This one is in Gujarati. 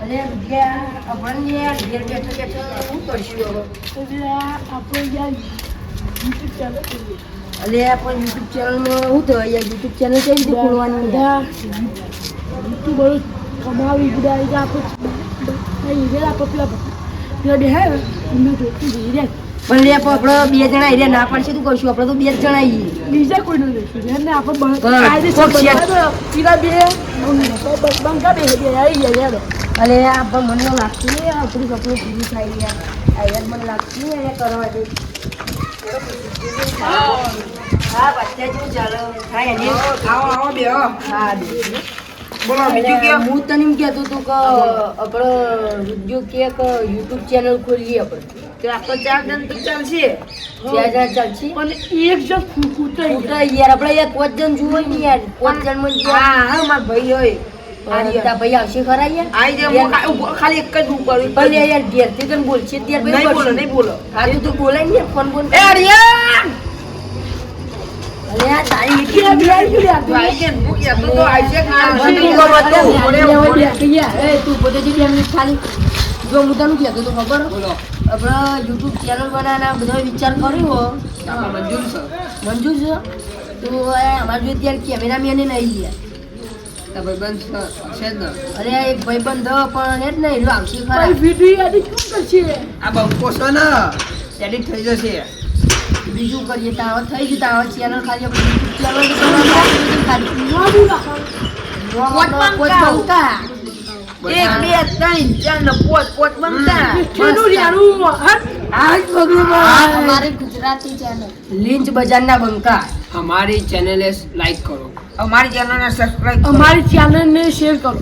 અરે ગયા આપણને યાર ઘેર બેઠો બેઠો શું કરશું હવે? એટલે આપણે યાર YouTube ચાલુ કરીએ. અલે પણ YouTube ચેનલમાં શું થયું યાર? YouTube ચેનલ કઈ રીતે ખોલવાની યાર? યુટ્યુબરો કમાવી બધા આપણે પેલા બે હે એમને જોઈતું જઈ રહ્યા પણ લે આપણે બે જણા એટલે ના પાડશે તું કરશું? આપણે તો બે જ જણા છીએ. બીજા કોઈ નહીં લઈશું ને આપણે પેલા બે બંકા બે આવી ગયા યાર. અલે આ પણ મને એવું લાગતું નહીં આપણું સપનું પૂરું થાય યાર. આ યાર મને લાગતું નહીં અહીંયા કરવા દે. હા બચ્ચા જેવું ચાલો. હા એને આવો બેહો. હા બે બોલો બીજું કે હું તને એમ કહેતો હતો કે આપણે વિડીયો કે યુટ્યુબ ચેનલ ખોલીએ આપણે. આપણે 4 જણ તો ચાલશે. 4 જણા ચાલશે? પણ એક જણ ફૂટાઈ ઉતરાય યાર આપણે યાર 5 જણ જુઓ ને યાર. 5 જણ માં હા હા મારા ભાઈ હોય તારા ભાઈ આવશે ખરા યાર? આઈ જાય ખાલી એક જ ઉપર પણ યાર ઘેરથી તને બોલશે ત્યાર પછી નહીં બોલો કરશું. નહીં બોલો. હા તો તું બોલાય ને ફોન બોલ. એ અરિયા અરે આ તારી કે બે આવી ગયા ભાઈ કે ભૂખ્યા તો આઈ છે તું પોતે જે 2 મિનિટ ખાલી જો હું તને કહેતો તો ખબર બોલો આપણે યુટ્યુબ ચેનલ બનાવવાના બધો વિચાર કર્યો આપણે મંજૂર છે. મંજૂર છે તો અમારે જો ત્યારે કેમેરામેન નહીં લ્યા. તો ભાઈબંધ છે જ ને. અરે આ એક ભાઈબંધ પણ એ જ નહીં એલો આવશે ખરા. વિડીયો એડિટ કેમ કરશે આ બંકો છે ને એડિટ થઈ જશે. બીજું કરીએ તાવ થઈ ગયું તાવ ચેનલ ખાલી આપણે યુટ્યુબ ચેનલ ખાલી નવું રાખો પોત બંકા. 1 2 3 4 ને 5 બનતા. કેનું યારું આજ ભગવાન અમારી ગુજરાતી ચેનલ લીંચ બજારના બંકા. हमारी चैनल लाइक करो, हमारी चैनल ने सब्सक्राइब करो. અમારી ચેનલને શેર કરો.